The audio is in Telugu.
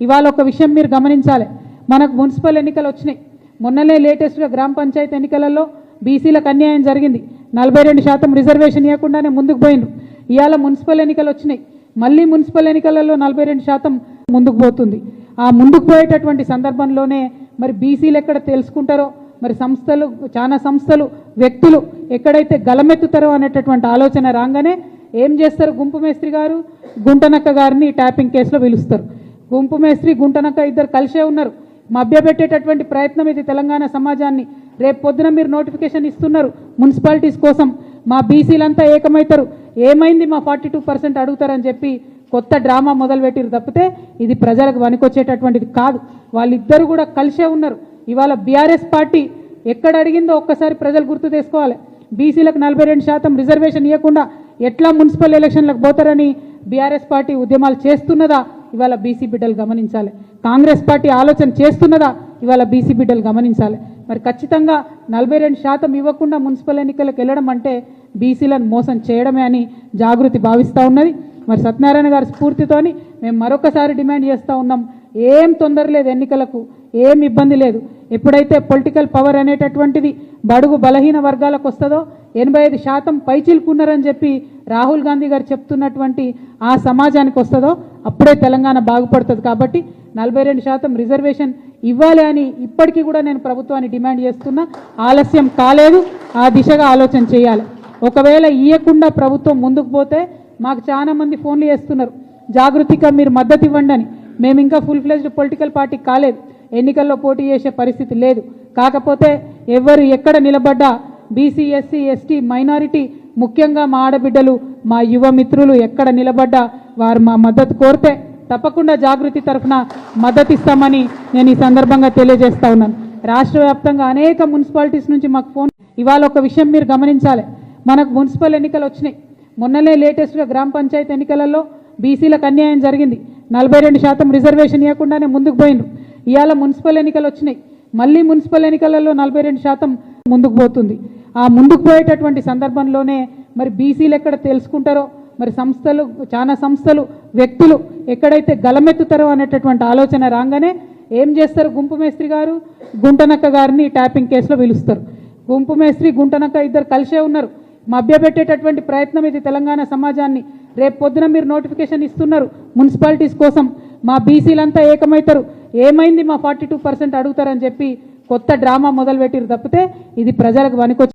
ఇవాళ ఒక విషయం మీరు గమనించాలి, మనకు మున్సిపల్ ఎన్నికలు వచ్చినాయి. మొన్ననే లేటెస్ట్గా గ్రామ పంచాయతీ ఎన్నికలలో బీసీలకు అన్యాయం జరిగింది. 42% రిజర్వేషన్ ఇవ్వకుండానే ముందుకు పోయిండ్రు. ఇవాళ మున్సిపల్ ఎన్నికలు వచ్చినాయి, మళ్ళీ మున్సిపల్ ఎన్నికలలో 42% ముందుకు పోతుంది. ఆ ముందుకు పోయేటటువంటి సందర్భంలోనే మరి బీసీలు ఎక్కడ తెలుసుకుంటారో, మరి సంస్థలు, చాలా సంస్థలు, వ్యక్తులు ఎక్కడైతే గలమెత్తుతారో అనేటటువంటి ఆలోచన రాగానే ఏం చేస్తారు, గుంపు మేస్త్రి గారు గుంటనక్క గారిని ట్యాపింగ్ కేసులో పిలుస్తారు. గుంపు మేస్త్రి గుంటనక్క ఇద్దరు కలిసే ఉన్నారు. మభ్యపెట్టేటటువంటి ప్రయత్నం ఇది తెలంగాణ సమాజాన్ని. రేపు పొద్దున మీరు నోటిఫికేషన్ ఇస్తున్నారు మున్సిపాలిటీస్ కోసం, మా బీసీలంతా ఏకమవుతారు, ఏమైంది మా 42% అడుగుతారని చెప్పి కొత్త డ్రామా మొదలుపెట్టిరు తప్పితే ఇది ప్రజలకు వనికొచ్చేటటువంటిది కాదు. వాళ్ళిద్దరు కూడా కలిసే ఉన్నారు. ఇవాళ బీఆర్ఎస్ పార్టీ ఎక్కడ అడిగిందో ఒక్కసారి ప్రజలు గుర్తు చేసుకోవాలి. బీసీలకు 42% రిజర్వేషన్ ఇవ్వకుండా ఎట్లా మున్సిపల్ ఎలక్షన్లకు పోతారని బీఆర్ఎస్ పార్టీ ఉద్యమాలు చేస్తున్నదా ఇవాళ బీసీ బిడ్డలు గమనించాలి. కాంగ్రెస్ పార్టీ ఆలోచన చేస్తున్నదా ఇవాళ బీసీ బిడ్డలు గమనించాలి. మరి ఖచ్చితంగా 42% ఇవ్వకుండా మున్సిపల్ ఎన్నికలకు వెళ్ళడం అంటే బీసీలను మోసం చేయడమే అని జాగృతి భావిస్తూ ఉన్నది. మరి సత్యనారాయణ గారి స్ఫూర్తితోని మేము మరొకసారి డిమాండ్ చేస్తూ ఉన్నాం, ఏం తొందర లేదు, ఎన్నికలకు ఏం ఇబ్బంది లేదు. ఎప్పుడైతే పొలిటికల్ పవర్ అనేటటువంటిది బడుగు బలహీన వర్గాలకు వస్తుందో, 85% పైచిలుకున్నారని చెప్పి రాహుల్ గాంధీ గారు చెప్తున్నటువంటి ఆ సమాజానికి వస్తుందో అప్పుడే తెలంగాణ బాగుపడుతుంది. కాబట్టి 42% రిజర్వేషన్ ఇవ్వాలి అని ఇప్పటికీ కూడా నేను ప్రభుత్వాన్ని డిమాండ్ చేస్తున్నా. ఆలస్యం కాలేదు, ఆ దిశగా ఆలోచన చేయాలి. ఒకవేళ ఇవ్వకుండా ప్రభుత్వం ముందుకు పోతే మాకు చాలా మంది ఫోన్లు చేస్తున్నారు, జాగృతిగా మీరు మద్దతు ఇవ్వండి అని. మేము ఇంకా ఫుల్ ఫ్లెజ్డ్ పొలిటికల్ పార్టీ కాలేదు, ఎన్నికల్లో పోటీ చేసే పరిస్థితి లేదు. కాకపోతే ఎవరు ఎక్కడ నిలబడ్డా బీసీ, ఎస్సీ, ఎస్టీ, మైనారిటీ, ముఖ్యంగా మా ఆడబిడ్డలు, మా యువ మిత్రులు ఎక్కడ నిలబడ్డా వారు మా మద్దతు కోరితే తప్పకుండా జాగృతి తరఫున మద్దతు ఇస్తామని నేను ఈ సందర్భంగా తెలియజేస్తా ఉన్నాను. రాష్ట్ర వ్యాప్తంగా అనేక మున్సిపాలిటీస్ నుంచి మాకు ఫోన్. ఇవాళ ఒక విషయం మీరు గమనించాలి, మనకు మున్సిపల్ ఎన్నికలు వచ్చినాయి. మొన్ననే లేటెస్ట్గా గ్రామ పంచాయతీ ఎన్నికలలో బీసీలకు అన్యాయం జరిగింది. 42% రిజర్వేషన్ ఇవ్వకుండానే ముందుకు పోయిండ్రు. ఇవాళ మున్సిపల్ ఎన్నికలు వచ్చినాయి, మళ్ళీ మున్సిపల్ ఎన్నికలలో 42% ముందుకు పోతుంది. ఆ ముందుకు పోయేటటువంటి సందర్భంలోనే మరి బీసీలు ఎక్కడ తెలుసుకుంటారో, మరి సంస్థలు, చాలా సంస్థలు, వ్యక్తులు ఎక్కడైతే గలమెత్తుతారో అనేటటువంటి ఆలోచన రాగానే ఏం చేస్తారు, గుంపు మేస్త్రి గారు గుంటనక్క గారిని ట్యాపింగ్ కేసులో పిలుస్తారు. గుంపు మేస్త్రి గుంటనక్క ఇద్దరు కలిసే ఉన్నారు. మభ్యపెట్టేటటువంటి ప్రయత్నం ఇది తెలంగాణ సమాజాన్ని. రేపు పొద్దున మీరు నోటిఫికేషన్ ఇస్తున్నారు మున్సిపాలిటీస్ కోసం, మా బీసీలంతా ఏకమవుతారు, ఏమైంది మా 42% అడుగుతారని చెప్పి కొత్త డ్రామా మొదలుపెట్టిరు తప్పితే ఇది ప్రజలకు వనికొచ్చి